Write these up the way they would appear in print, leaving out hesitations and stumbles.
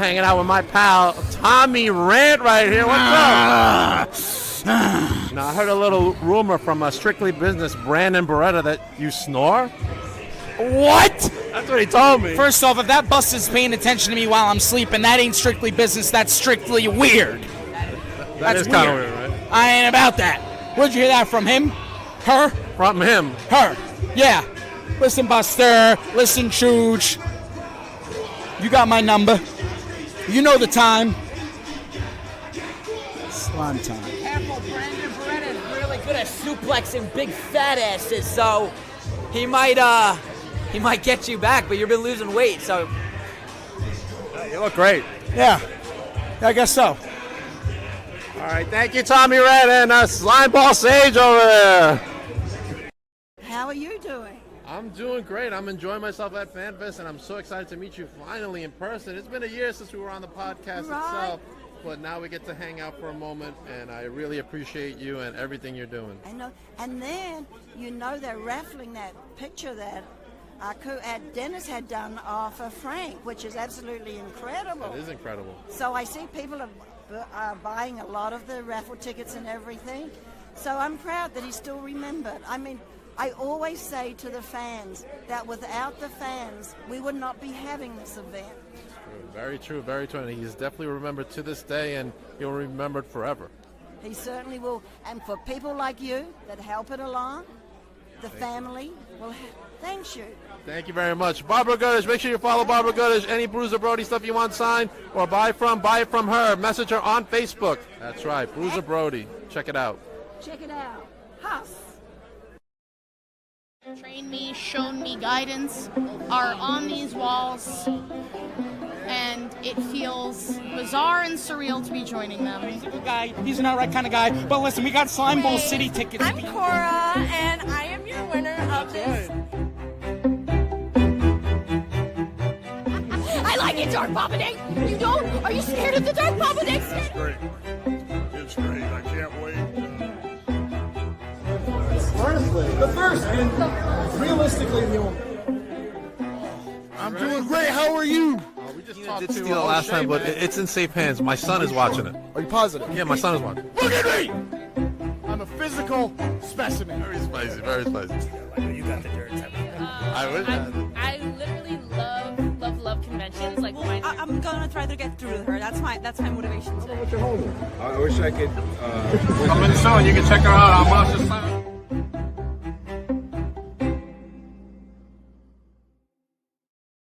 hanging out with my pal Tommy Rant right here. What's up? Now, I heard a little rumor from Strictly Business, Brandon Beretta, that you snore. What? That's what he told me. First off, if that bus is paying attention to me while I'm sleeping, that ain't strictly business. That's strictly weird. That is kind of weird, right? I ain't about that. Where'd you hear that from? Him? Her? From him. Her. Yeah. Listen, Buster. Listen, Chooch. You got my number. You know the time. Slime time. Careful, Brandon Beretta is really good at suplexing big fat asses, so he might get you back, but you've been losing weight, so. You look great. Yeah, I guess so. All right, thank you, Tommy Red and Slimeball Sage over there. How are you doing? I'm doing great. I'm enjoying myself at FanFest, and I'm so excited to meet you finally in person. It's been a year since we were on the podcast itself, but now we get to hang out for a moment, and I really appreciate you and everything you're doing. I know. And then, they're raffling that picture that Dennis had done of Frank, which is absolutely incredible. It is incredible. So I see people are buying a lot of the raffle tickets and everything. So I'm proud that he still remembered. I mean, I always say to the fans that without the fans, we would not be having this event. Very true, very true. And he's definitely remembered to this day, and he'll be remembered forever. He certainly will. And for people like you that help it along, the family will thank you. Thank you very much. Barbara Goodish, make sure you follow Barbara Goodish. Any Bruiser Brody stuff you want signed or buy it from her. Message her on Facebook. That's right, Bruiser Brody. Check it out. Check it out. Huss. Trained me, shown me guidance, are on these walls, and it feels bizarre and surreal to be joining them. He's a good guy. He's an outright kind of guy. But listen, we got Slimeball City tickets. I'm Cora, and I am your winner of this. I like it, Dark Bobbadink. You don't? Are you scared of the Dark Bobbadink? It's great. It's great. I can't wait. Honestly, the first and realistically the only. I'm doing great. How are you? We just talked to you last time, but it's in safe hands. My son is watching it. Are you positive? Yeah, my son is watching. Look at me! I'm a physical specimen. Very spicy, very spicy. You got the dirt. I wish. I literally love conventions. Like I'm gonna try to get through her. That's my motivation today. What's your home? I wish I could. Coming soon. You can check her out on Monsoon.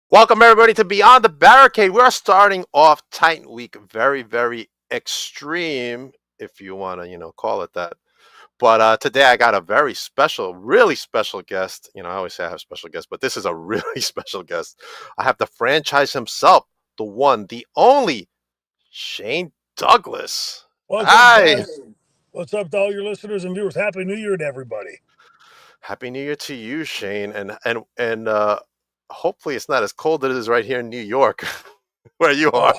Welcome, everybody, to Beyond the Barricade. We are starting off Titan Week very, very extreme, if you want to, call it that. But today I got a very special, really special guest. I always say I have special guests, but this is a really special guest. I have the franchise himself, the one, the only, Shane Douglas. Hi. What's up to all your listeners and viewers? Happy New Year to everybody. Happy New Year to you, Shane. And hopefully it's not as cold as it is right here in New York, where you are.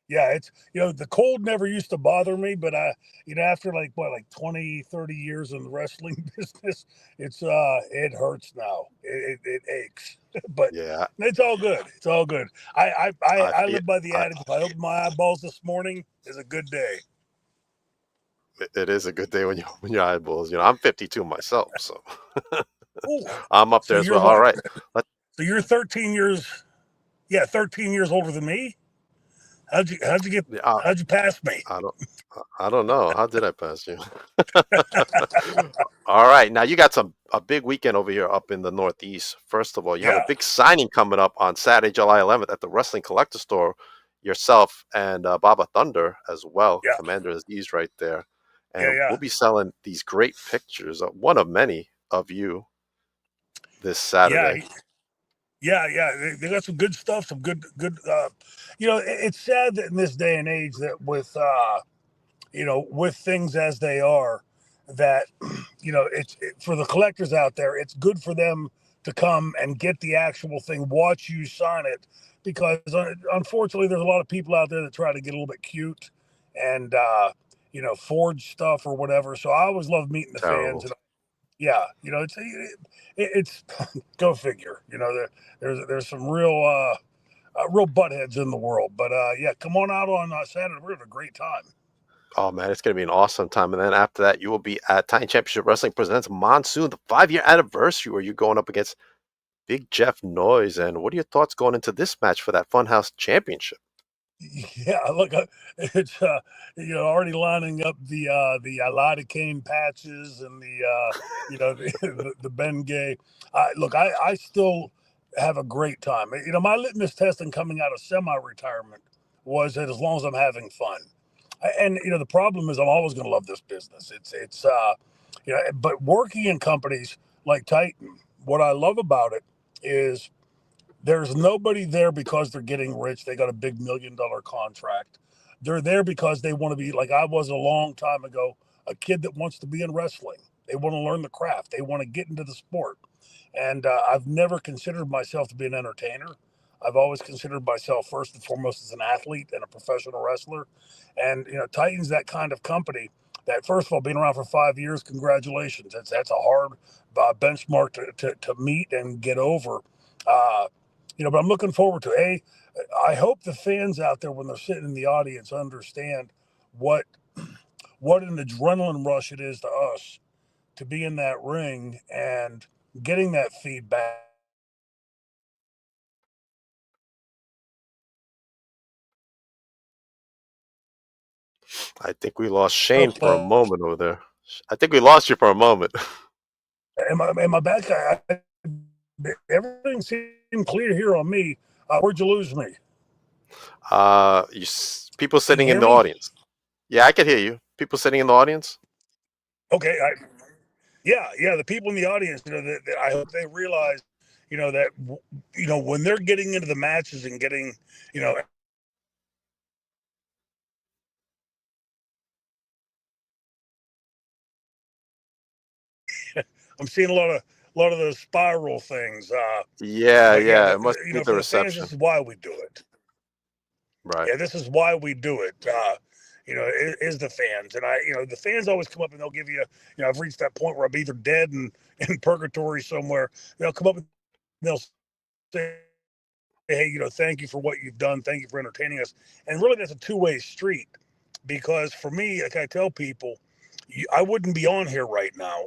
It's the cold never used to bother me, but after like 20, 30 years in the wrestling business, it hurts now. It aches, but yeah, it's all good. It's all good. I live by the adage: if I opened my eyeballs this morning, is a good day. It is a good day when your eyeballs. I'm 52 myself, so Ooh. I'm up there as well. All right. So you're 13 years. Yeah, 13 years older than me. How'd you pass me? I don't know. How did I pass you? All right. Now you got a big weekend over here up in the Northeast. First of all, you have a big signing coming up on Saturday, July 11th at the Wrestling Collector Store. Yourself and Baba Thunder as well. Yeah. Commander Aziz right there. And we'll be selling these great pictures, one of many of you, this Saturday. Yeah. They got some good stuff, some good. It's sad that in this day and age that with things as they are, that it's for the collectors out there. It's good for them to come and get the actual thing, watch you sign it, because unfortunately there's a lot of people out there that try to get a little bit cute and forge stuff or whatever. So I always love meeting the fans. And it's go figure. There's some real real buttheads in the world. But yeah, come on out on Saturday. We're having a great time. Oh man, it's gonna be an awesome time. And then after that, you will be at Titan Championship Wrestling presents Monsoon, the 5-year anniversary, where you're going up against Big Jeff Noyes. And what are your thoughts going into this match for that Funhouse Championship? Yeah, look, it's already lining up the lidocaine patches and the the Bengay. Look, I still have a great time. My litmus test in coming out of semi-retirement was that as long as I'm having fun, and the problem is I'm always going to love this business. But working in companies like Titan, what I love about it is there's nobody there because they're getting rich. They got a big $1 million contract. They're there because they want to be like I was a long time ago, a kid that wants to be in wrestling. They want to learn the craft. They want to get into the sport. And I've never considered myself to be an entertainer. I've always considered myself first and foremost as an athlete and a professional wrestler. And Titan's that kind of company that, first of all, being around for 5 years, congratulations. That's a hard benchmark to meet and get over. Uh, but I'm looking forward to I hope the fans out there, when they're sitting in the audience, understand what an adrenaline rush it is to us to be in that ring and getting that feedback. I think we lost Shane for a moment over there. I think we lost you for a moment. Am I back? Everything seemed clear here on me. Where'd you lose me? People Can you sitting in hear the me? audience. Yeah, I can hear you. People sitting in the audience. Okay. Yeah. The people in the audience, I hope they realize, that when they're getting into the matches and getting, you know, I'm seeing a lot of those spiral things. Yeah, But yeah, yeah. It must be the for the fans, this reception. is why we do it. Right. Yeah, this is why we do it. Is the fans, and the fans always come up and they'll give you, I've reached that point where I'm either dead and in purgatory somewhere. They'll come up and they'll say, hey, thank you for what you've done. Thank you for entertaining us. And really, that's a two-way street, because for me, like I tell people, I wouldn't be on here right now,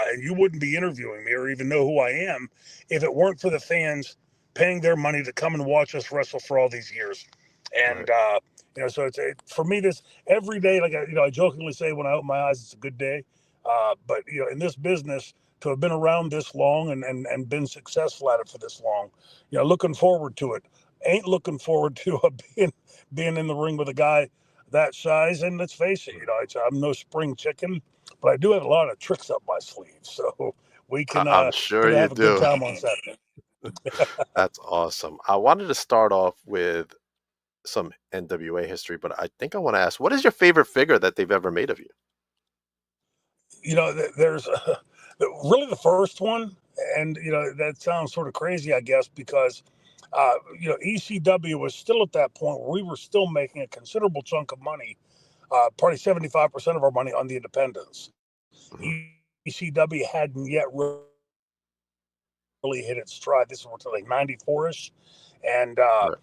and you wouldn't be interviewing me or even know who I am if it weren't for the fans paying their money to come and watch us wrestle for all these years. Right. And so for me, this every day, like I jokingly say, when I open my eyes, it's a good day. But in this business, to have been around this long and been successful at it for this long, looking forward to it. Ain't looking forward to being in the ring with a guy that size. And let's face it, I'm no spring chicken, but I do have a lot of tricks up my sleeve. So we can I'm sure you have a good do. time on Saturday. That's awesome. I wanted to start off with some NWA history, but I think I want to ask, what is your favorite figure that they've ever made of you? There's really the first one, and that sounds sort of crazy, I guess, because ECW was still at that point where we were still making a considerable chunk of money, probably 75% of our money on the independents. Hmm. ECW hadn't yet really hit its stride. This was like 94ish, and Right.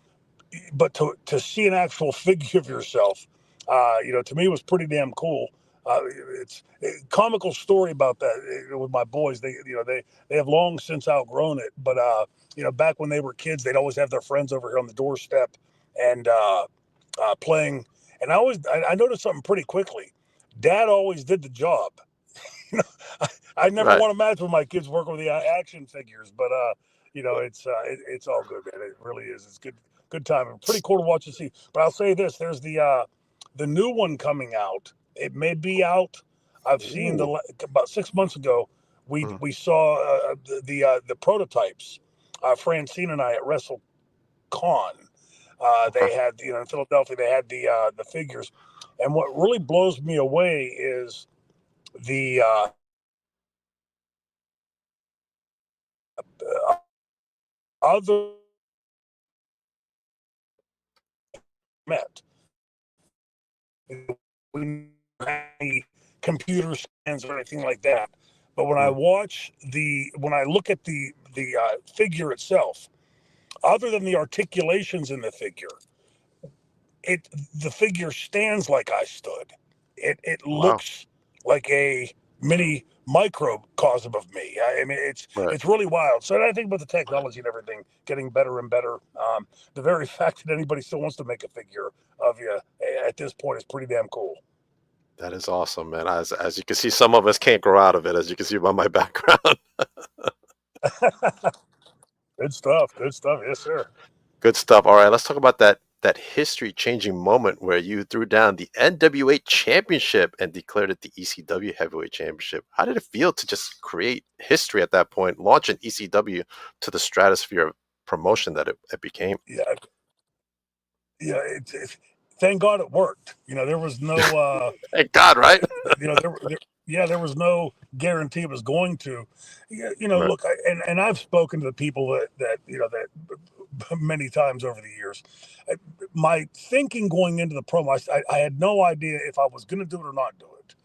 but to see an actual figure of yourself, to me was pretty damn cool. It's a comical story about that with my boys. They have long since outgrown it, but back when they were kids, they'd always have their friends over here on the doorstep and playing. And I noticed something pretty quickly. Dad always did the job. you know, I never Right. want to match with my kids working with the action figures, but it's all good, man. It really is. It's good time. Pretty cool to watch and see. But I'll say this: there's the new one coming out. It may be out. I've seen Ooh. about 6 months ago. We Mhm. we saw the prototypes. Francine and I at WrestleCon. Okay. They had in Philadelphia. They had the figures, and what really blows me away is the other met. We any computer scans or anything like that. But when I Mm. look at the figure itself, other than the articulations in the figure, the figure stands like I stood. It Wow. looks like a mini microcosm of me. I mean, Right. it's really wild. So I think about the technology and everything getting better and better. The very fact that anybody still wants to make a figure of you at this point is pretty damn cool. That is awesome, man. As you can see, some of us can't grow out of it, as you can see by my background. Good stuff. Good stuff. Yes, sir. Good stuff. All right, let's talk about that history-changing moment where you threw down the NWA Championship and declared it the ECW Heavyweight Championship. How did it feel to just create history at that point, launch an ECW to the stratosphere of promotion that it became? Yeah, yeah. Thank God it worked. There was no. Thank God, right? You know, yeah, there was no guarantee it was going to. Right. Look, and I've spoken to the people that many times over the years. My thinking going into the promo, I had no idea if I was going to do it or not do it.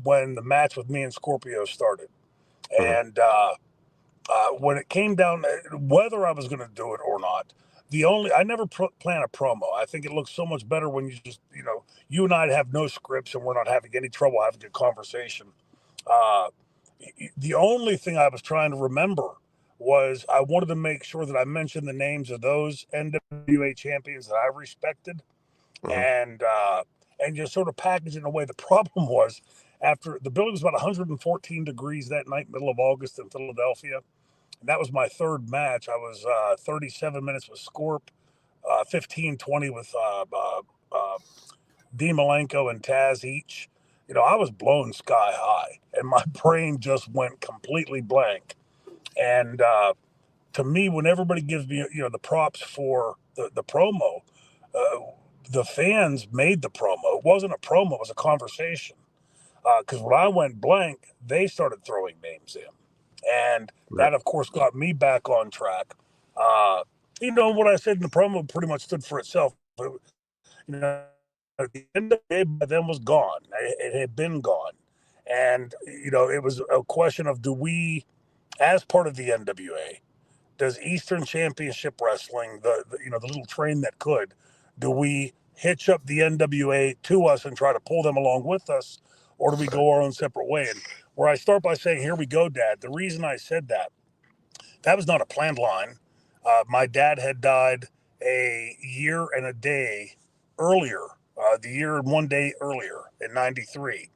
When the match with me and Scorpio started, Mhm. and when it came down whether I was going to do it or not, I never plan a promo. I think it looks so much better when you just you and I have no scripts and we're not having any trouble having a conversation. Uh, the only thing I was trying to remember was I wanted to make sure that I mentioned the names of those NWA champions that I respected, Mhm. and just sort of package it in a way. The problem was after the building was about 114 degrees that night, middle of August in Philadelphia. And that was my third match. I was 37 minutes with Scorp, 15-20 with D. Malenko and Taz each. I was blown sky high, and my brain just went completely blank. And to me, when everybody gives me, the props for the promo, the fans made the promo. It wasn't a promo; it was a conversation. Because when I went blank, they started throwing names in. And Right. that, of course, got me back on track. Uh, what I said in the promo pretty much stood for itself. You know, the NWA by then was gone. It had been gone. And, it was a question of do we, as part of the NWA, does Eastern Championship Wrestling, the little train that could, do we hitch up the NWA to us and try to pull them along with us, or do we Right. go our own separate way? And where I start by saying, "Here we go, Dad." The reason I said that was not a planned line. My dad had died a year and a day earlier, the year and one day earlier in '93,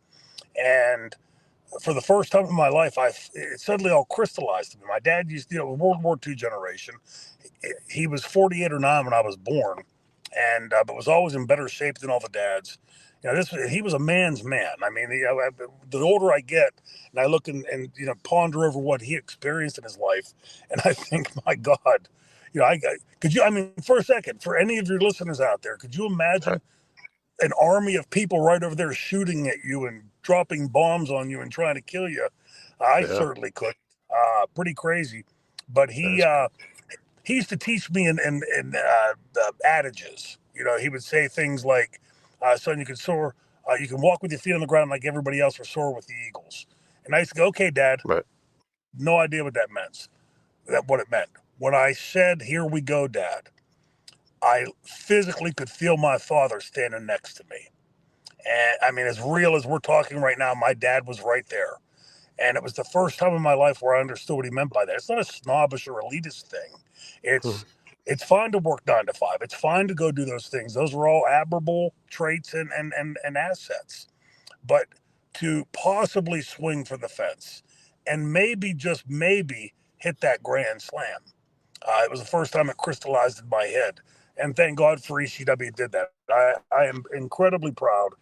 and for the first time in my life, it suddenly all crystallized to me. My dad used, World War II generation. He was 48 or 9 when I was born, and but was always in better shape than all the dads. He was a man's man. I mean, the older I get, and I look and ponder over what he experienced in his life, and I think, my God, I could you. I mean, for a second, for any of your listeners out there, could you Right. imagine an army of people right over there shooting at you and dropping bombs on you and trying to kill you? I Yeah. certainly could. Pretty crazy. But That is crazy. he used to teach me in adages. He would say things like, "Son, you can soar. You can walk with your feet on the ground like everybody else, or soar with the eagles." And I used to go, "Okay, Dad." Right. No idea what that meant. What it meant. When I said, "Here we go, Dad," I physically could feel my father standing next to me. And I mean, as real as we're talking right now, my dad was right there. And it was the first time in my life where I understood what he meant by that. It's not a snobbish or elitist thing. Mhm. It's fine to work 9 to 5. It's fine to go do those things. Those are all admirable traits and assets. But to possibly swing for the fence and maybe, just maybe, hit that grand slam. It was the first time it crystallized in my head. And thank God for ECW did that. I am incredibly proud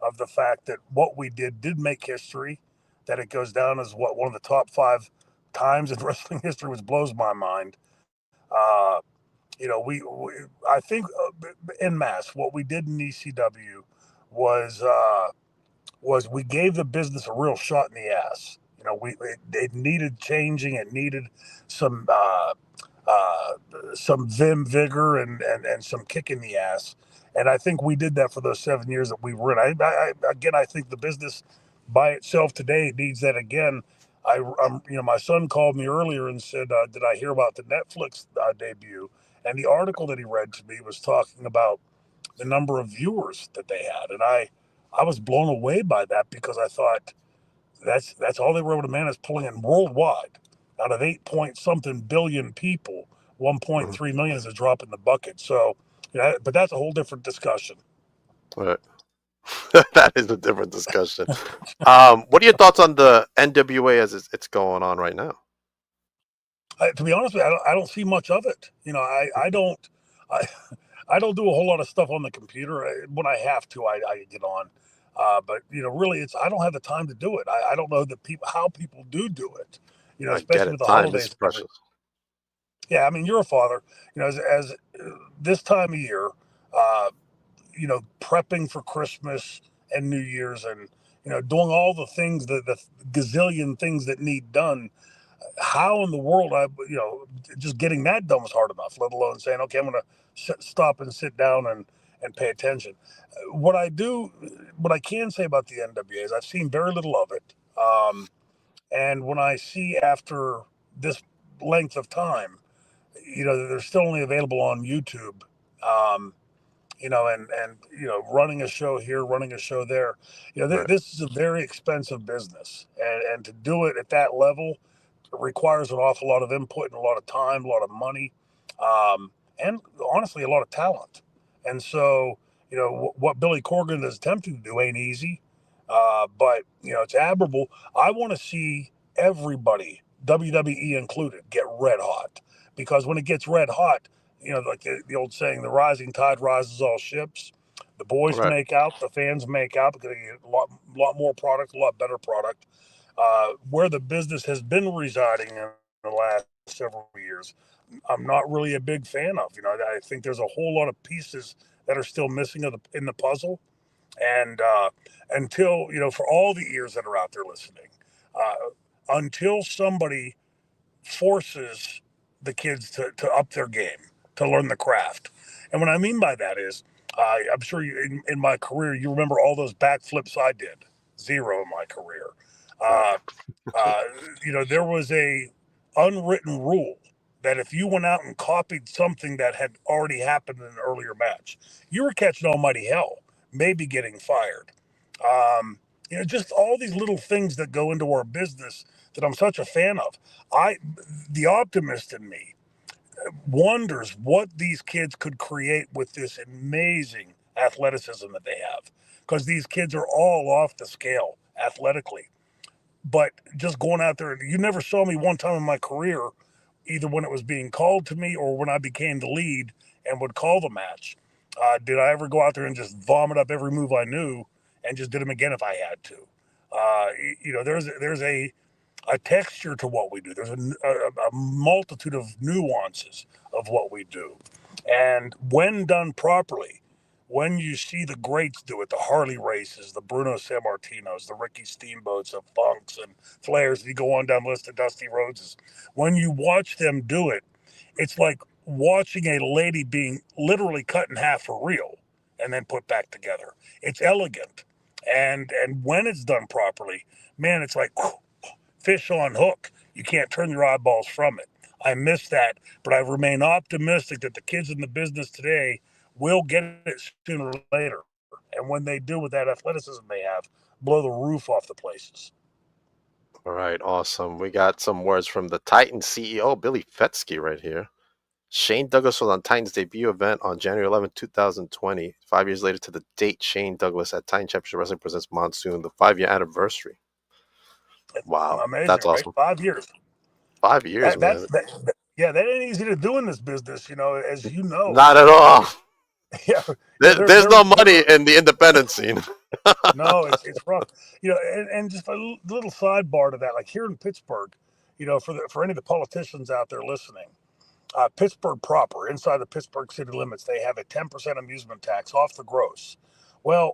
of the fact that what we did make history, that it goes down as one of the top 5 times in wrestling history, which blows my mind. Uh, we I think en masse, what we did in ECW was we gave the business a real shot in the ass. It needed changing. It needed some uh, some vim, vigor, and some kick in the ass. And I think we did that for those 7 years that we were in. Again, I think the business by itself today needs that again. My son called me earlier and said, "Did I hear about the Netflix debut?" And the article that he read to me was talking about the number of viewers that they had, and I was blown away by that because I thought that's all they were able to manage pulling in worldwide out of 8 point something billion people. Mhm. 1.3 million is a drop in the bucket. So, yeah, but that's a whole different discussion. All right. That is a different discussion. What are your thoughts on the NWA as it's going on right now? To be honest with you, I don't see much of it. I don't, I, I don't do a whole lot of stuff on the computer. When I have to, I get on. But really, I don't have the time to do it. I don't know how people do it. I get Especially it. with the Time is holidays and precious. everything. Yeah, I mean, you're a father. As this time of year, uh, prepping for Christmas and New Year's, and doing all the things, the gazillion things that need done. How in the world just getting that done was hard enough, let alone saying, okay, I'm going to stop and sit down and pay attention. What I can say about the NWA is I've seen very little of it. And when I see after this length of time, they're still only available on YouTube. Um, and running a show here, running a show there. Right. This is a very expensive business, and to do it at that level requires an awful lot of input and a lot of time, a lot of money, and honestly, a lot of talent. And so, what Billy Corgan is attempting to do ain't easy, but it's admirable. I want to see everybody, WWE included, get red hot, because when it gets red hot, like the old saying, the rising tide rises all ships. The boys Right. make out, the fans make out because they get lot more product, a lot better product. Where the business has been residing in the last several years, I'm not really a big fan of. I think there's a whole lot of pieces that are still missing in the puzzle. And until, for all the ears that are out there listening, until somebody forces the kids to up their game, to learn the craft. And what I mean by that is, I'm sure in my career, you remember all those backflips I did. Zero in my career. Right. Uh, uh, there was a unwritten rule that if you went out and copied something that had already happened in an earlier match, you were catching almighty hell, maybe getting fired. Just all these little things that go into our business that I'm such a fan of. I, the optimist in me, wonders what these kids could create with this amazing athleticism that they have, because these kids are all off the scale athletically. But just going out there, you never saw me one time in my career, either when it was being called to me or when I became the lead and would call the match. Did I ever go out there and just vomit up every move I knew and just did them again if I had to? There's a texture to what we do. There's a multitude of nuances of what we do. And when done properly, when you see the greats do it, the Harley Races, the Bruno Sammartinos, the Ricky Steamboats, the Funks and Flairs, you go on down the list of Dusty Rhodeses, when you watch them do it, it's like watching a lady being literally cut in half for real and then put back together. It's elegant. And when it's done properly, man, it's like fish on hook. You can't turn your eyeballs from it. I miss that, but I remain optimistic that the kids in the business today will get it sooner or later. And when they do, with that athleticism they have, blow the roof off the places. All right. Awesome. We got some words from the Titans CEO, Billy Fetsky, right here. Shane Douglas was on Titans' debut event on January 11th, 2020. 5 years later to the date, Shane Douglas at Titan Championship Wrestling presents Monsoon, the 5 year anniversary. Wow. Amazing, That's right? awesome. 5 years. 5 years, man. Yeah, that ain't easy to do in this business, as you know. Not at I all. mean, yeah, There's no money in the independent scene. no, it's rough. And just a little sidebar to that, like here in Pittsburgh, for any of the politicians out there listening, Pittsburgh proper, inside the Pittsburgh city limits, they have a 10% amusement tax off the gross. Well,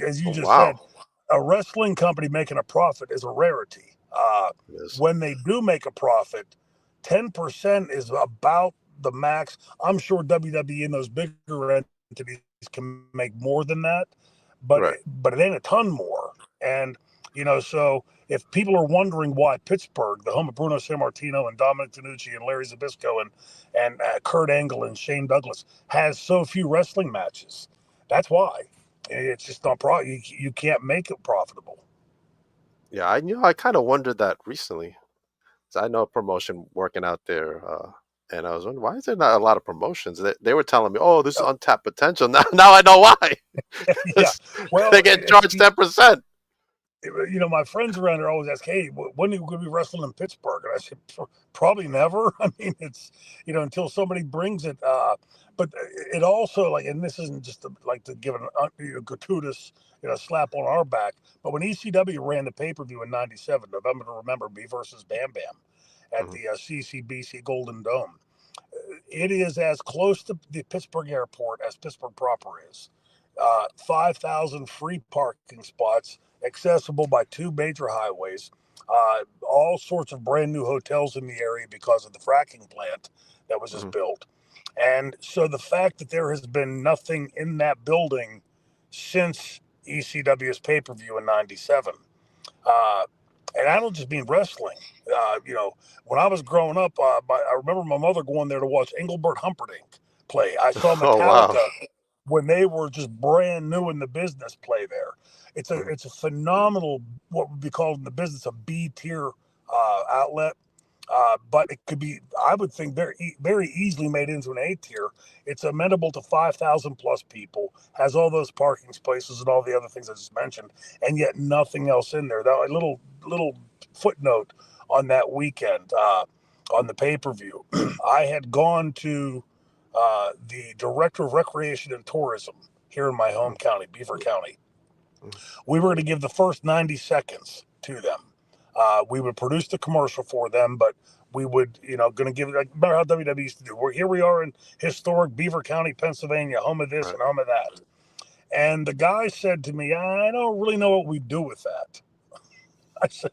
as you Oh, just wow. said, a wrestling company making a profit is a rarity. It is. When they do make a profit, 10% is about the max. I'm sure WWE and those bigger entities can make more than that, but Right. but it ain't a ton more. And So if people are wondering why Pittsburgh, the home of Bruno Sammartino and Dominic DeNucci and Larry Zbyszko and Kurt Angle and Shane Douglas, has so few wrestling matches, that's why. It's just not you can't make it profitable. Yeah, I kind of wondered that recently. So I know a promotion working out there, and I was wondering, why is there not a lot of promotions? They were telling me, "Oh, this is untapped potential." Now I know why. Yeah. They Well, get charged 10%. my friends around here always ask, "Hey, when are you going to be wrestling in Pittsburgh?" And I said, "Probably never." I mean, it's until somebody brings it. But it also, like, and this isn't just to give an gratuitous slap on our back. But when ECW ran the pay-per-view in '97, November to Remember, Me versus Bam Bam, at Mhm, the CCBC Golden Dome, it is as close to the Pittsburgh airport as Pittsburgh proper is. 5,000 free parking spots, accessible by two major highways, all sorts of brand new hotels in the area because of the fracking plant that was just mhm. built. And so the fact that there has been nothing in that building since ECW's pay per view in '97. Uh, and I don't just mean wrestling. When I was growing up, I remember my mother going there to watch Engelbert Humperdinck play. I saw Oh, wow. Metallica when they were just brand new in the business play there. Mhm. It's a phenomenal, what would be called in the business, a B tier outlet. But it could be, I would think, very easily made into an A tier. It's amenable to 5,000 plus people, has all those parking spaces and all the other things I just mentioned, and yet nothing else in there. That a little footnote on that weekend on the pay per view. I had gone to the director of recreation and tourism here in my home county, Beaver County. Mhm. We were going to give the first 90 seconds to them. We would produce the commercial for them, but we would, going to give it, like, remember how WWE used to do. Here we are in historic Beaver County, Pennsylvania, home of this Right. and home of that. And the guy said to me, I don't really know what we do with that. I said,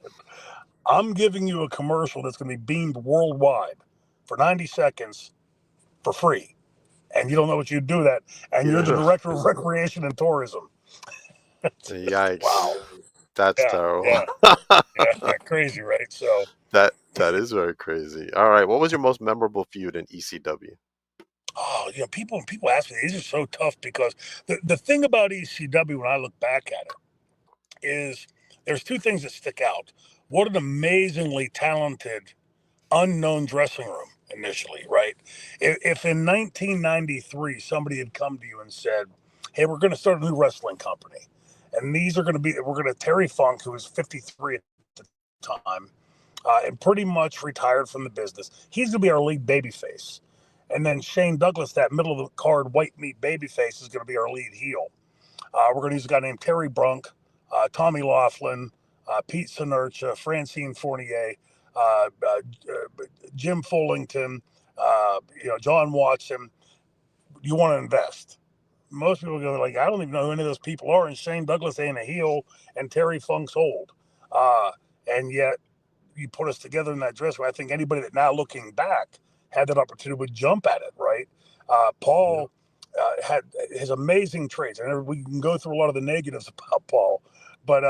I'm giving you a commercial that's going to be beamed worldwide for 90 seconds for free. And you don't know what you do with that. And you're the Yeah. director of recreation and tourism. Yikes. Wow. That's Yeah. terrible. Yeah. Yeah. Crazy, right? So, That is very crazy. All right, what was your most memorable feud in ECW? oh, people ask me, these are so tough because the thing about ECW when I look back at it is there's two things that stick out. What an amazingly talented unknown dressing room initially, right? If in 1993 somebody had come to you and said, "Hey, we're going to start a new wrestling company, and these are going to be we're going to Terry Funk, who was 53 at the time, and pretty much retired from the business. He's going to be our lead babyface, and then Shane Douglas, that middle of the card white meat babyface, is going to be our lead heel. We're going to use a guy named Terry Brunk, Tommy Laughlin, Pete Sinercha, Francine Fournier, Jim Fullington, John Watson. You want to invest. Most people go like, I don't even know who any of those people are, and Shane Douglas ain't a heel, and Terry Funk's old. Uh, and yet you put us together in that dress where I think anybody that now looking back had that opportunity would jump at it, right? Yeah. Paul had his amazing traits. And we can go through a lot of the negatives about Paul, but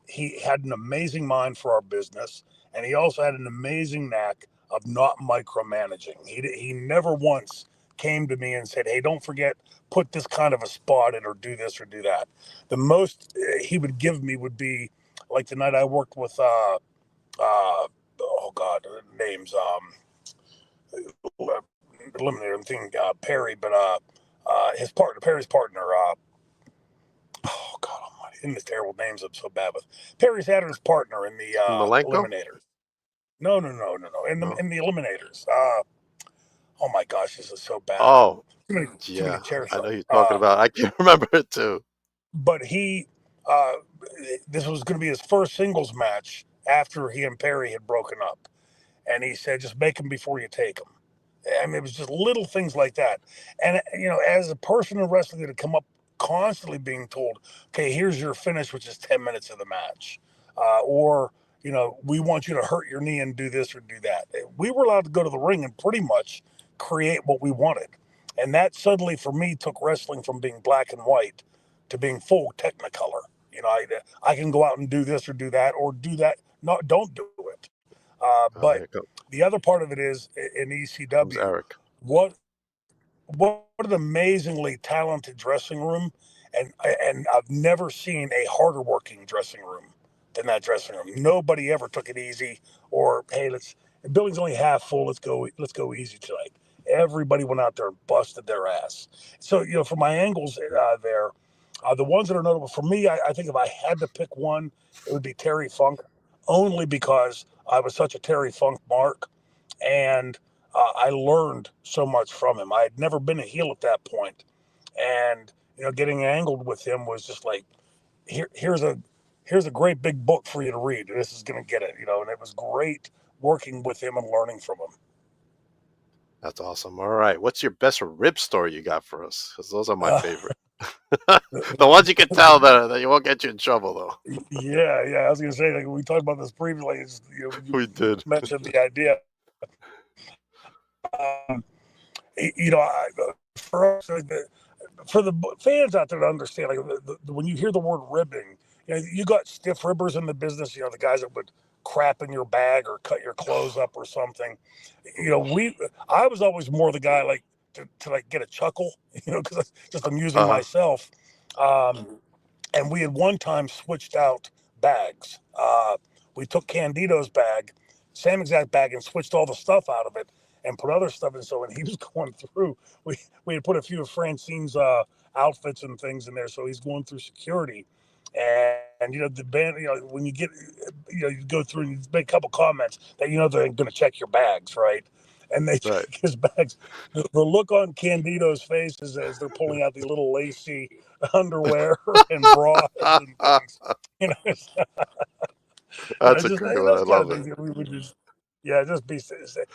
he had an amazing mind for our business. And he also had an amazing knack of not micromanaging. He never once came to me and said, "Hey, don't forget, put this kind of a spot in or do this or do that." The most he would give me would be like the night I worked with oh God, names eliminator. I'm thinking Perry, but his partner, Perry's partner. Oh God Almighty, in the terrible names I'm so bad with. Perry Saturn's partner in the Malenko? Eliminators. No. No. In the Eliminators. Oh my gosh, this is so bad. Oh, Too many yeah. chair I know shots. you're talking about. I can't remember it too. But uh, this was going to be his first singles match after he and Perry had broken up, and he said, "Just make them before you take them." I mean, it was just little things like that. And, as a person in wrestling that had come up constantly being told, okay, here's your finish, which is 10 minutes of the match. Or, we want you to hurt your knee and do this or do that. We were allowed to go to the ring and pretty much create what we wanted. And that suddenly, for me, took wrestling from being black and white to being full technicolor. I can go out and do this or do that or do that. No, don't do it. Oh, But here the other part of it is in comes ECW, Eric. what what an amazingly talented dressing room, and I've never seen a harder working dressing room than that dressing room. Nobody ever took it easy, or hey, the building's only half full. Let's go easy tonight. Everybody went out there and busted their ass. So for my angles there, the ones that are notable for me, I think if I had to pick one, it would be Terry Funk, only because I was such a Terry Funk mark, and I learned so much from him. I had never been a heel at that point, and getting angled with him was just like, here's a great big book for you to read. This is going to get it, and it was great working with him and learning from him. That's awesome. All right. What's your best rib story you got for us? Because those are my Uh, favorite. The ones you can tell that you won't get you in trouble, though. yeah. I was going to say, like, we talked about this previously. You We did. mentioned the idea. Um, for us, for the fans out there to understand, like when you hear the word ribbing, you got stiff ribbers in the business. The guys that would crap in your bag or cut your clothes up or something. I was always more the guy like to like get a chuckle, because just amusing Uh-huh. myself. And we had one time switched out bags. We took Candido's bag, same exact bag, and switched all the stuff out of it and put other stuff in. So when he was going through, we had put a few of Francine's outfits and things in there. So he's going through security. And the band, when you you go through and you make a couple comments that they're going to check your bags, right? And they Right. check his bags. The look on Candido's face is as they're pulling out the little lacy underwear and bras and things. That's a Just great one. I those kind of love it. things that we would just, yeah, just be.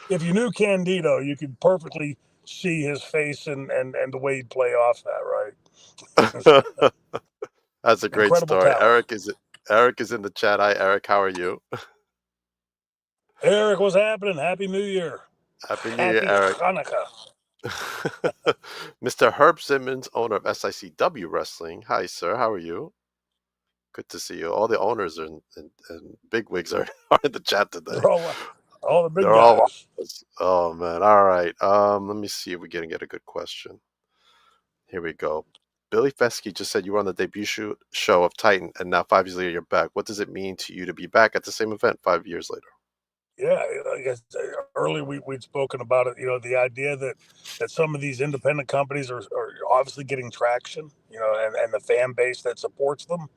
If you knew Candido, you could perfectly see his face and the way he'd play off that, right? That's a great Incredible story. talent. Eric is in the chat. Hi, Eric. How are you? Eric, what's happening? Happy New Year. Happy New Year, Happy Eric. Hanukkah. Mr. Herb Simmons, owner of SICW Wrestling. Hi, sir. How are you? Good to see you. All the owners and bigwigs are, are in the chat today. They're all the big They're all guys. watching. Oh man. All right. Let me see if we can get a good question. Here we go. Billy Fesky just said you were on the debut show of Titan, and now 5 years later you're back. What does it mean to you to be back at the same event 5 years later? Yeah, I guess earlier we'd spoken about it. The idea that some of these independent companies are obviously getting traction. And the fan base that supports them,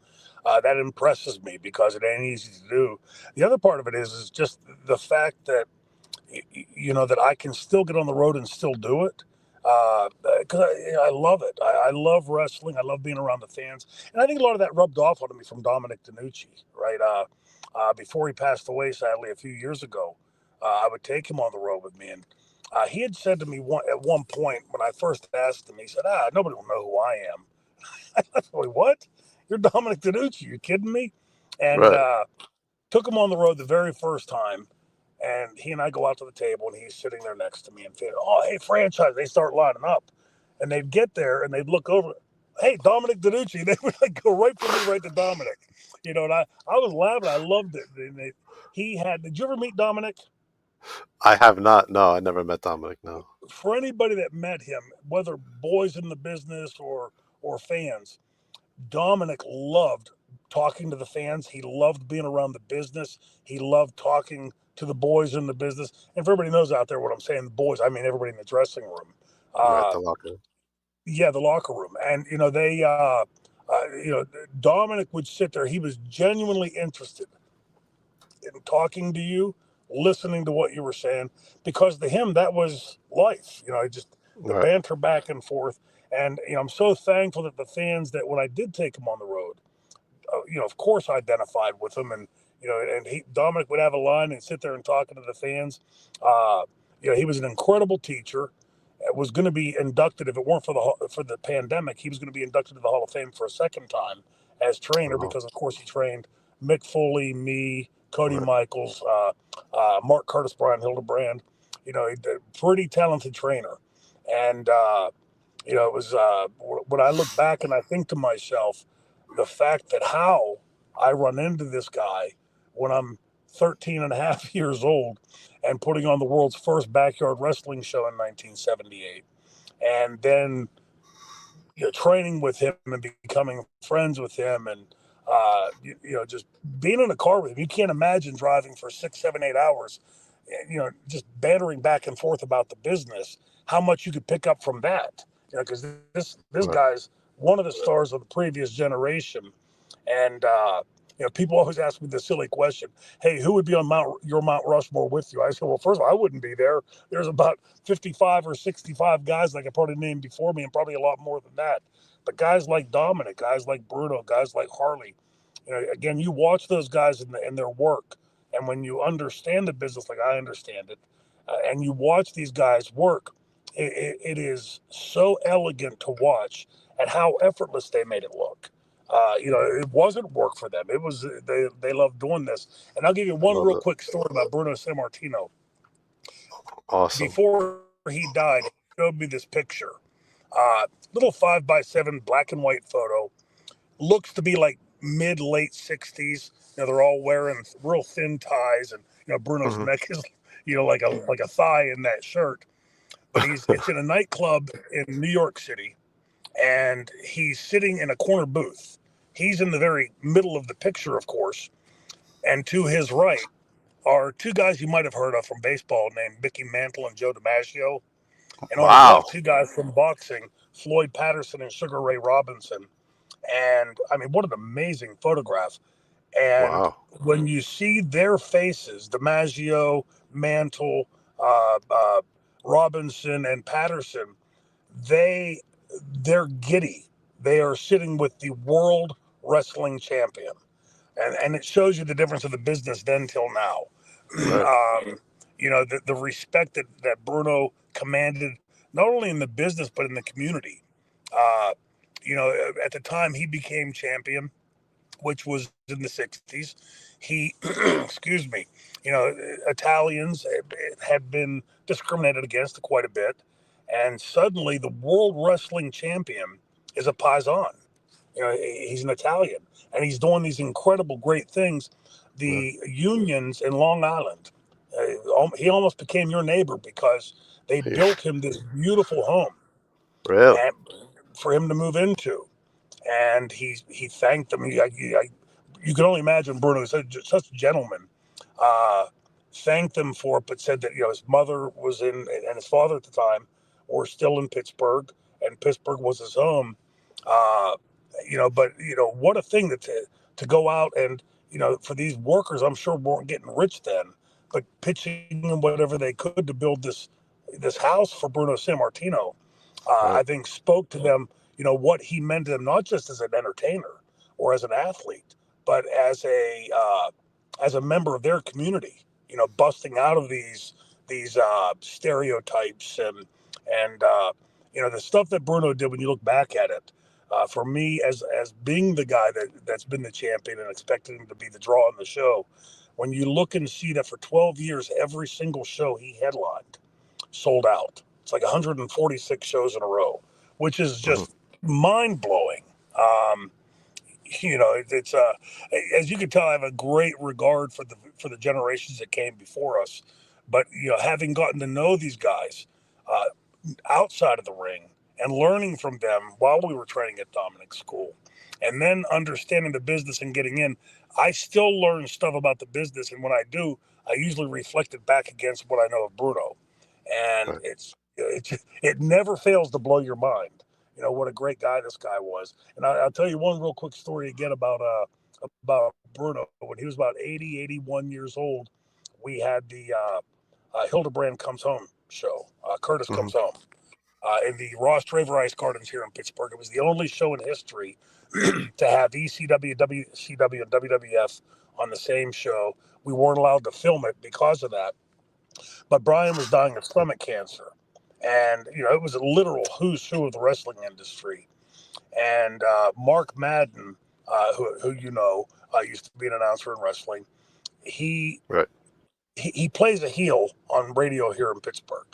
that impresses me because it ain't easy to do. The other part of it is just the fact that that I can still get on the road and still do it. Because I love it. I love wrestling. I love being around the fans, and I think a lot of that rubbed off on me from Dominic DeNucci, right? Before he passed away, sadly, a few years ago, I would take him on the road with me, and he had said to me at one point when I first asked him, he said, nobody will know who I am." I said, "Wait, what? You're Dominic DeNucci? You kidding me?" And Right. took him on the road the very first time. And he and I go out to the table, and he's sitting there next to me. And oh, hey, franchise! They start lining up, and they'd get there, and they'd look over. Hey, Dominic DeNucci! They would like go right from me right to Dominic. And I was laughing. I loved it. And he had. Did you ever meet Dominic? I have not. No, I never met Dominic. No. For anybody that met him, whether boys in the business or fans, Dominic loved talking to the fans. He loved being around the business. He loved talking to the boys in the business. And if everybody knows out there what I'm saying, the boys, I mean everybody in the dressing room. Right. Uh, The locker room. yeah, the locker room. And they Dominic would sit there. He was genuinely interested in talking to you, listening to what you were saying, because to him that was life. Just the Right. banter back and forth. And I'm so thankful that the fans that when I did take him on the road, of course, I identified with him, and Dominic would have a line and sit there and talking to the fans. He was an incredible teacher. Was going to be inducted if it weren't for the pandemic. He was going to be inducted to the Hall of Fame for a second time as trainer Oh, because, of course, he trained Mick Foley, me, Cody right. Michaels, Mark Curtis, Brian Hildebrand. He's a pretty talented trainer, and it was when I look back and I think to myself, the fact that how I run into this guy when I'm 13 and a half years old and putting on the world's first backyard wrestling show in 1978. And then training with him and becoming friends with him and, just being in a car with him. You can't imagine driving for 6, 7, 8 hours, just bantering back and forth about the business, how much you could pick up from that. Because this Right. guy's one of the stars of the previous generation. And, people always ask me the silly question, "Hey, who would be on your Mount Rushmore with you?" I said, "Well, first of all, I wouldn't be there. There's about 55 or 65 guys that I could probably name before me, and probably a lot more than that. But guys like Dominic, guys like Bruno, guys like Harley, again, you watch those guys in their work, and when you understand the business like I understand it, and you watch these guys work, it is so elegant to watch at how effortless they made it look. It wasn't work for them. It was they loved doing this. And I'll give you I one love real it. quick story about Bruno Sammartino. Awesome. Before he died, he showed me this picture. Little 5x7 black and white photo. Looks to be like mid late 60s. They're all wearing real thin ties, and Bruno's Hmm. neck is like a thigh in that shirt. But it's in a nightclub in New York City, and he's sitting in a corner booth. He's in the very middle of the picture, of course, and to his right are two guys you might have heard of from baseball named Mickey Mantle and Joe DiMaggio. And on his Wow. left, two guys from boxing, Floyd Patterson and Sugar Ray Robinson. And I mean, what an amazing photograph. And Wow. when you see their faces, DiMaggio, Mantle, uh, uh, Robinson, and Patterson, they they're giddy. They are sitting with the world wrestling champion, and it shows you the difference of the business then till now. Right. The respect that Bruno commanded not only in the business but in the community. Uh, at the time he became champion, which was in the 60s, he, excuse me, Italians had been discriminated against quite a bit. And suddenly the world wrestling champion is a Paisan. He's an Italian and he's doing these incredible, great things. Yeah. The unions in Long Island, he almost became your neighbor because they built him this beautiful home Really? and for him to move into. And he thanked them. You can only imagine Bruno, such a gentleman, uh, thanked them for it, but said that his mother was in and his father at the time were still in Pittsburgh, and Pittsburgh was his home. Uh, but what a thing to go out and for these workers, I'm sure weren't getting rich then, but pitching in whatever they could to build this house for Bruno Sammartino, Right. I think spoke to them, what he meant to them, not just as an entertainer or as an athlete, but as a member of their community. Busting out of these stereotypes and the stuff that Bruno did. When you look back at it, for me, as being the guy that's been the champion and expecting him to be the draw on the show, when you look and see that for 12 years, every single show he headlined sold out. It's like 146 shows in a row, which is Hmm. just mind blowing. Um, it's as you can tell, I have a great regard for the generations that came before us. But having gotten to know these guys uh, outside of the ring and learning from them while we were training at Dominic's school, and then understanding the business and getting in, I still learn stuff about the business. And when I do, I usually reflect it back against what I know of Bruno, and Right. it never fails to blow your mind. What a great guy this guy was. And I'll tell you one real quick story again about Bruno. When he was about 80, 81 years old, we had the Hildebrand Comes Home show. Curtis Hmm. Comes Home in the Ross Traver Ice Gardens here in Pittsburgh. It was the only show in history to have ECW, WCW, and WWF on the same show. We weren't allowed to film it because of that. But Brian was dying of stomach cancer. And, it was a literal who's who of the wrestling industry. And Mark Madden, who used to be an announcer in wrestling, he Right. he plays a heel on radio here in Pittsburgh.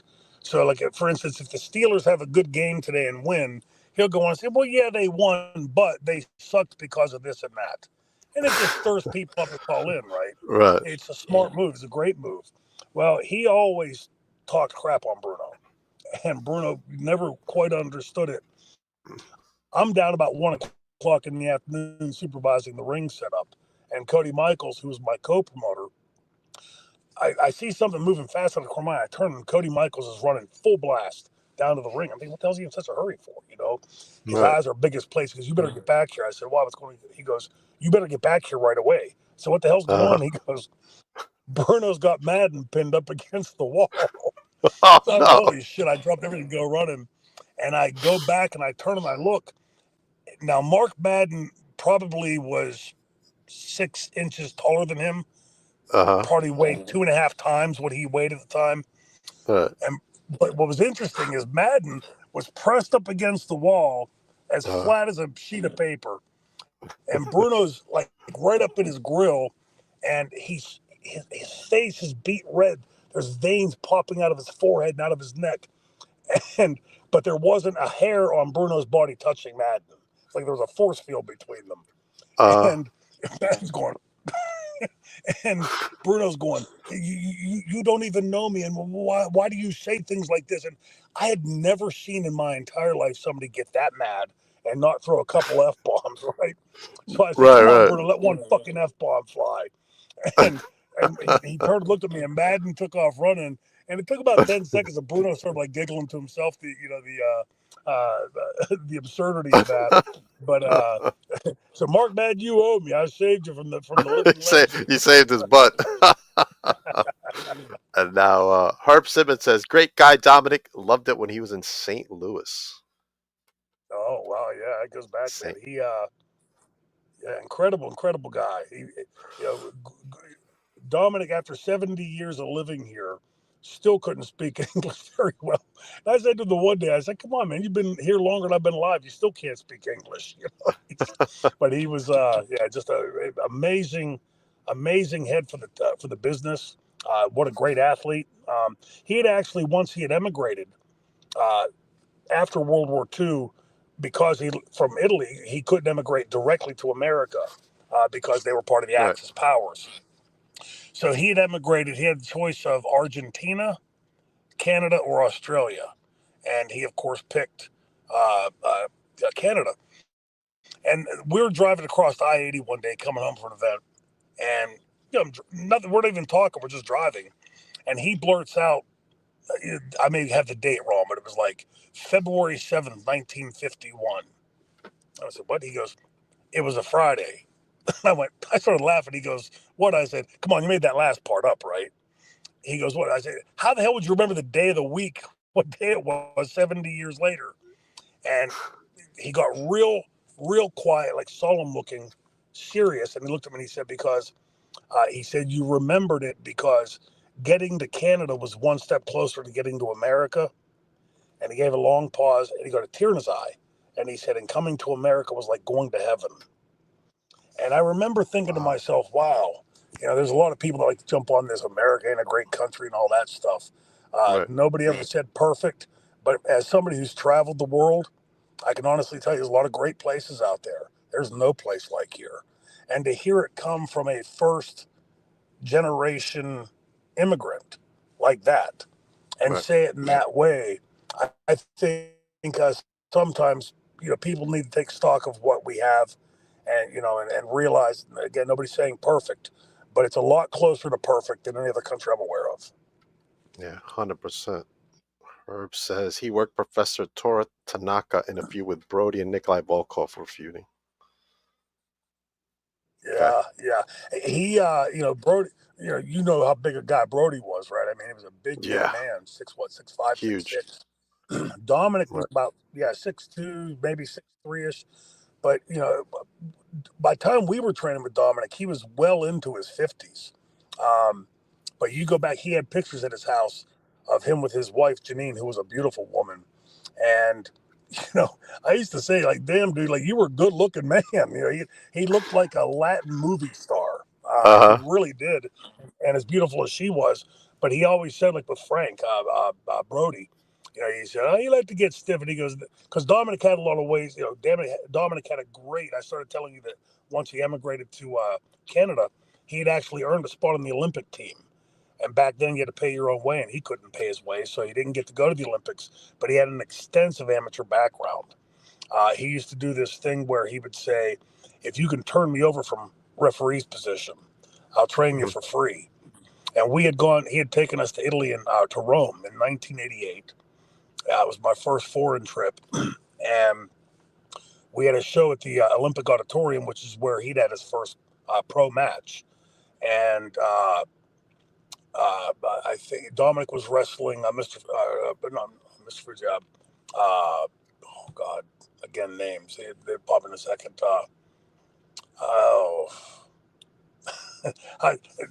So, like for instance, if the Steelers have a good game today and win, he'll go on and say, "Well, yeah, they won, but they sucked because of this and that," and it just stirs people up to call in. Right? Right. It's a smart move. It's a great move. Well, he always talked crap on Bruno, and Bruno never quite understood it. I'm down about 1 o'clock in the afternoon supervising the ring setup, and Cody Michaels, who was my co-promoter, I see something moving fast out of the corner. I turn and Cody Michaels is running full blast down to the ring. I'm thinking, what the hell's he in such a hurry for? You know, his Right. eyes are big as plates. He goes, "You better get back here." I said, "Wow, what's going on?" He goes, "You better get back here right away." So what the hell's going Uh-huh. on? He goes, "Bruno's got Madden pinned up against the wall." Oh So I go, no. "Holy shit!" I dropped everything, go running, and I go back and I turn and I look. Now Mark Madden probably was 6 inches taller than him. Uh-huh. Probably weighed 2.5 times what he weighed at the time. Right. And but what was interesting is Madden was pressed up against the wall as Uh-huh. flat as a sheet of paper, and Bruno's like right up in his grill, and his face is beat red. There's veins popping out of his forehead and out of his neck, and but there wasn't a hair on Bruno's body touching Madden. It's like there was a force field between them, Uh, and Madden's going, and Bruno's going, you don't even know me, and why do you say things like this? And I had never seen in my entire life somebody get that mad and not throw a couple f bombs, right? So I said, right, "Come on, right. Bruno, let one fucking f bomb fly." And he turned, looked at me, and Madden took off running. And it took about 10 seconds, and Bruno started like giggling to himself, the absurdity of that. But so Mark Madden, you owe me. I saved you from the living legend. You saved his butt. And now Herb Simmons says, "Great guy, Dominic. Loved it when he was in St. Louis." Oh wow, yeah, it goes back, man. Saint. Yeah, incredible guy. You know, Dominic, after 70 years of living here, still couldn't speak English very well. And I said to him one day, I said, "Come on, man, you've been here longer than I've been alive. You still can't speak English." You know? But he was, yeah, just a amazing head for the business. What a great athlete. He had actually once he had emigrated uh, after World War II because he from Italy. He couldn't emigrate directly to America because they were part of the Right. Axis powers. So he had emigrated. He had the choice of Argentina, Canada, or Australia, and he of course picked Canada. And we were driving across I-80 one day, coming home from an event, and nothing. We're not even talking. We're just driving, and he blurts out. I may have the date wrong, but it was like February 7th, 1951. I said, "What?" He goes, "It was a Friday." I started laughing. He goes, "What?" I said, "Come on, you made that last part up, right?" He goes, "What?" I said, "How the hell would you remember the day of the week, what day it was 70 years later?" And he got real quiet, like solemn looking, serious. And he looked at me and he said, "Because," he said, "you remembered it because getting to Canada was one step closer to getting to America." And he gave a long pause and he got a tear in his eye. And he said, "And coming to America was like going to heaven." And I remember thinking to Wow. myself, wow, there's a lot of people that like to jump on this America ain't a great country and all that stuff. Right. Nobody ever said perfect. But as somebody who's traveled the world, I can honestly tell you there's a lot of great places out there. There's no place like here. And to hear it come from a first generation immigrant like that and Right. say it in that way, I think sometimes people need to take stock of what we have, and and realize again nobody's saying perfect, but it's a lot closer to perfect than any other country I'm aware of. Yeah, 100%. Herb says he worked Professor Tora Tanaka in a feud with Brody and Nikolai Volkov were feuding. Okay. Yeah. He, Brody. How big a guy Brody was, right? I mean, he was a big Yeah. man, 6'1", 6'5", six Huge. six. Dominic was Right. about 6'2", maybe 6'3" ish. But by the time we were training with Dominic, he was well into his 50s. Um, but you go back, he had pictures at his house of him with his wife Janine, who was a beautiful woman. And I used to say, like, "Damn, dude, like you were a good looking man." He looked like a Latin movie star. He Uh-huh. really did, and as beautiful as she was. But he always said, like with Frank Brody, He said, "Oh, you like to get stiff," and he goes, "Because Dominic had a lot of ways. Dominic had a great. I started telling you that once he emigrated to Canada, he had actually earned a spot on the Olympic team. And back then, you had to pay your own way, and he couldn't pay his way, so he didn't get to go to the Olympics. But he had an extensive amateur background. He used to do this thing where he would say, "If you can turn me over from referee's position, I'll train you Mhm. for free." And we had gone. He had taken us to Italy and to Rome in 1988. It was my first foreign trip, and we had a show at the Olympic Auditorium, which is where he'd had his first pro match. And I think Dominic was wrestling but not Mr. Fujab. Oh God, again names. They pop in a second. Oh,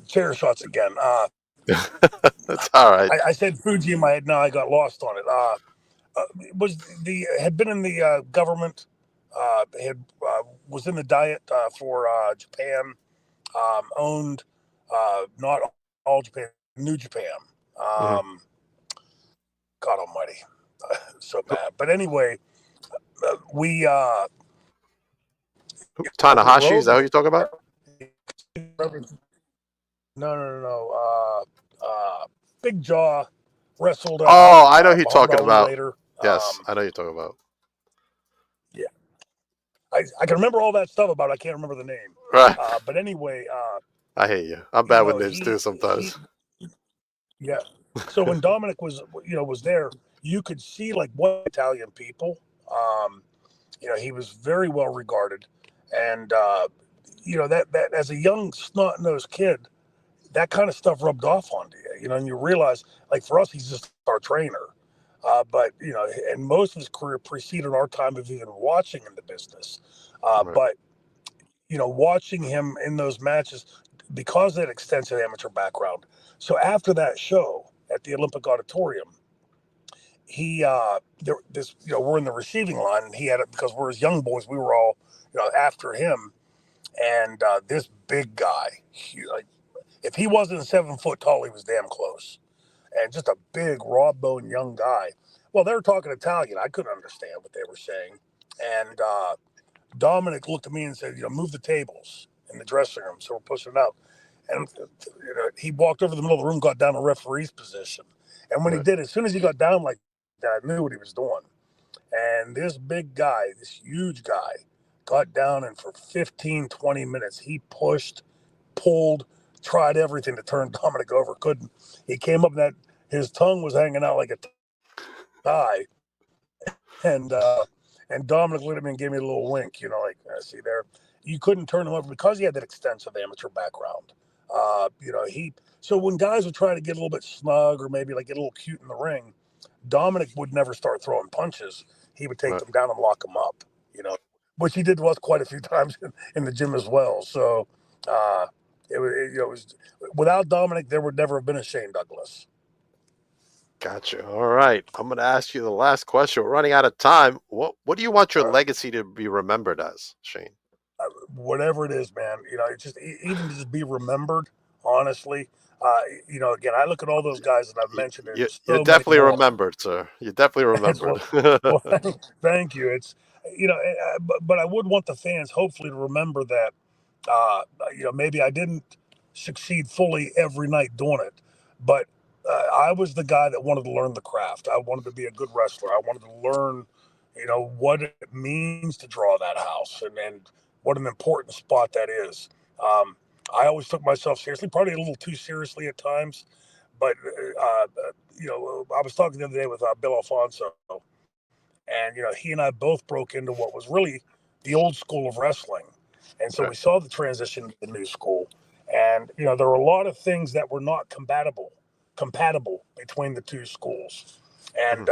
chair shots again. That's all right. I said Fuji in my head. Now I got lost on it. Was the had been in the government. Had was in the diet for Japan. Owned not all Japan, New Japan. Mhm. Um, God Almighty, so bad. But anyway, we Tanahashi, is that Rome. who you're talking about? No. Big Jaw wrestled Oh, I know who you're Muhammad talking Ali about. later. Yes, I know who you're talking about. Yeah, I can remember all that stuff about it. I can't remember the name. Right. But anyway, I hate you. I'm bad with names too he sometimes. yeah. So when Dominic was there, you could see like what Italian people. Um, he was very well regarded, and that as a young snot nosed kid, that kind of stuff rubbed off onto you. And you realize, like for us, he's just our trainer. But and most of his career preceded our time of even watching in the business. Right. But watching him in those matches because of that extensive amateur background. So after that show at the Olympic Auditorium, he we're in the receiving line, and he had it because we're his young boys. We were all after him, and this big guy, if he wasn't 7 foot tall, he was damn close, and just a big raw bone young guy. Well, they were talking Italian. I couldn't understand what they were saying, and Dominic looked at me and said, "Move the tables in the dressing room." So we're pushing it out. And he walked over the middle of the room, got down to referee's position. And when he Right. did, as soon as he got down like that, I knew what he was doing. And this big guy, this huge guy, got down, and for 15, 20 minutes, he pushed, pulled, tried everything to turn Dominic over. Couldn't. He came up, and his tongue was hanging out like a tie. And Dominic looked at me and gave me a little wink, like, see there. You couldn't turn him over because he had that extensive amateur background. So when guys would try to get a little bit snug or maybe like get a little cute in the ring, Dominic would never start throwing punches. He would take Right. them down and lock them up, which he did to us quite a few times in the gym as well. So it was without Dominic, there would never have been a Shane Douglas. Gotcha. All right. I'm gonna ask you the last question. We're running out of time. What do you want your legacy to be remembered as, Shane? Whatever it is, man, it's just even to just be remembered, honestly. Again, I look at all those guys that I've mentioned, and You're so many definitely more. remembered, sir. You're definitely It's remembered. well, thank you. It's but I would want the fans hopefully to remember that uh, maybe I didn't succeed fully every night doing it, but I was the guy that wanted to learn the craft. I wanted to be a good wrestler. I wanted to learn, what it means to draw that house, and what an important spot that is. I always took myself seriously, probably a little too seriously at times, but I was talking the other day with Bill Alfonso, and he and I both broke into what was really the old school of wrestling, and so Right. we saw the transition to the new school, and there were a lot of things that were not compatible between the two schools, Mhm. and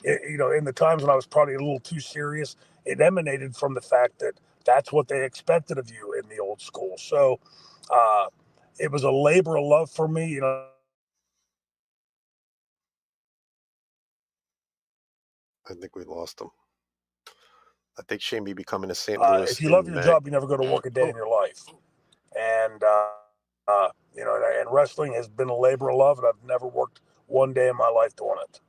in the times when I was probably a little too serious, it emanated from the fact that that's what they expected of you in the old school. So uh, it was a labor of love for me. I think we lost him. I think Shane may be coming to St. Louis If you love in your May. job, you never go to work a day in Oh, your life. And and wrestling has been a labor of love, and I've never worked one day in my life doing it.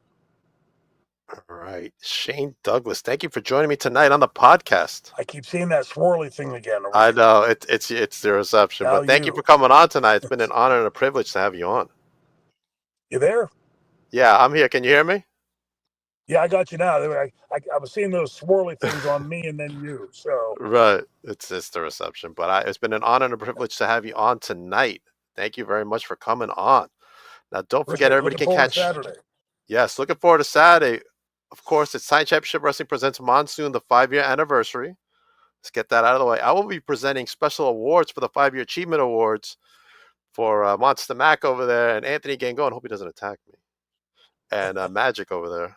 All right. Shane Douglas, thank you for joining me tonight on the podcast. I keep seeing that swirly thing again. I know it's the reception, Now but thank you for you. coming on tonight. It's been an honor and a privilege to have you on. You there? Yeah, I'm here. Can you hear me? Yeah, I got you now. I was seeing those swirly things on me and then you. So Right. It's the reception, but it's been an honor and a privilege to have you on tonight. Thank you very much for coming on. Now, don't forget, appreciate it. everybody Looking can forward to catch. Saturday. Yes, looking forward to Saturday. Of course, it's Science Championship Wrestling presents Monsoon, the 5-year anniversary. Let's get that out of the way. I will be presenting special awards for the 5-year Achievement Awards for Monster Mac over there and Anthony Gangone. Hope he doesn't attack me. And Magic over there.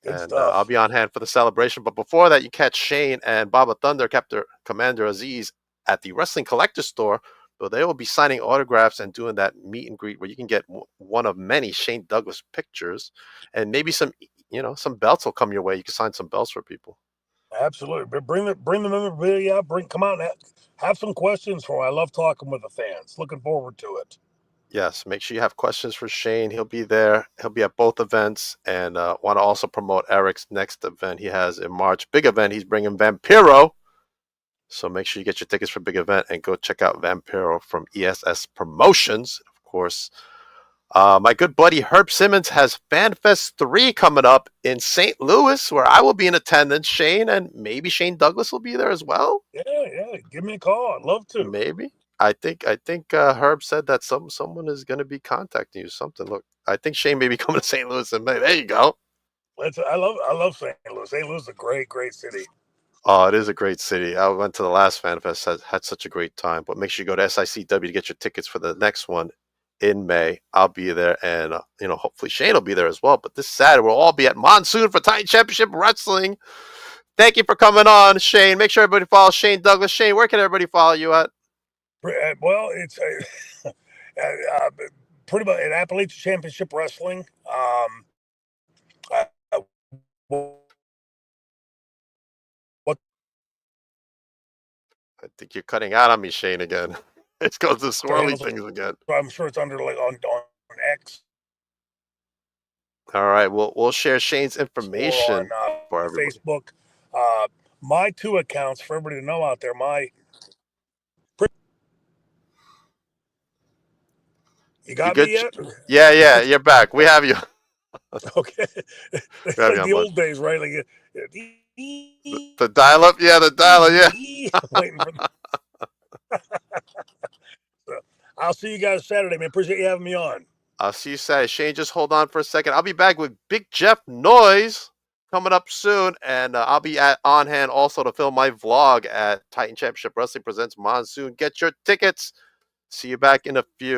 Good And I'll stuff. be on hand for the celebration. But before that, you catch Shane and Baba Thunder, Captain Commander Aziz, at the Wrestling Collector Store. So they will be signing autographs and doing that meet and greet where you can get one of many Shane Douglas pictures, and maybe some belts will come your way. You can sign some belts for people. Absolutely. But bring the memorabilia out. Come out and have some questions for me. I love talking with the fans. Looking forward to it. Yes, make sure you have questions for Shane. He'll be there. He'll be at both events, and want to also promote Eric's next event he has in March. Big event. He's bringing Vampiro. So make sure you get your tickets for big event and go check out Vampiro from ESS Promotions. Of course, my good buddy Herb Simmons has FanFest 3 coming up in St. Louis, where I will be in attendance. Shane and maybe Shane Douglas will be there as well. Yeah. Give me a call. I'd love to. Maybe. I think Herb said that someone is going to be contacting you. Something. Look, I think Shane may be coming to St. Louis in May. There you go. I love St. Louis. St. Louis is a great city. Oh, it is a great city. I went to the last FanFest, had such a great time. But make sure you go to SICW to get your tickets for the next one in May. I'll be there, and hopefully Shane will be there as well. But this Saturday, we'll all be at Monsoon for Titan Championship Wrestling. Thank you for coming on, Shane. Make sure everybody follows Shane Douglas. Shane, where can everybody follow you at? Well, it's pretty much at Appalachian Championship Wrestling. What I think you're cutting out on me, Shane, again. It's goes to swirly handles? things again. I'm sure it's under like on X All right, we'll share Shane's or information on for everybody. Facebook. My two accounts for everybody to know out there. You You got good? me yet? Yeah, you're back. We have you. Okay. We It's have like you on, the bud. old days, right? Like The dial up, yeah, the dial up, yeah. waiting for. So, I'll see you guys Saturday, man. Appreciate you having me on. I'll see you Saturday. Shane, just hold on for a second. I'll be back with Big Jeff Noise coming up soon, and I'll be on hand also to film my vlog at Titan Championship Wrestling presents Monsoon. Get your tickets. See you back in a few.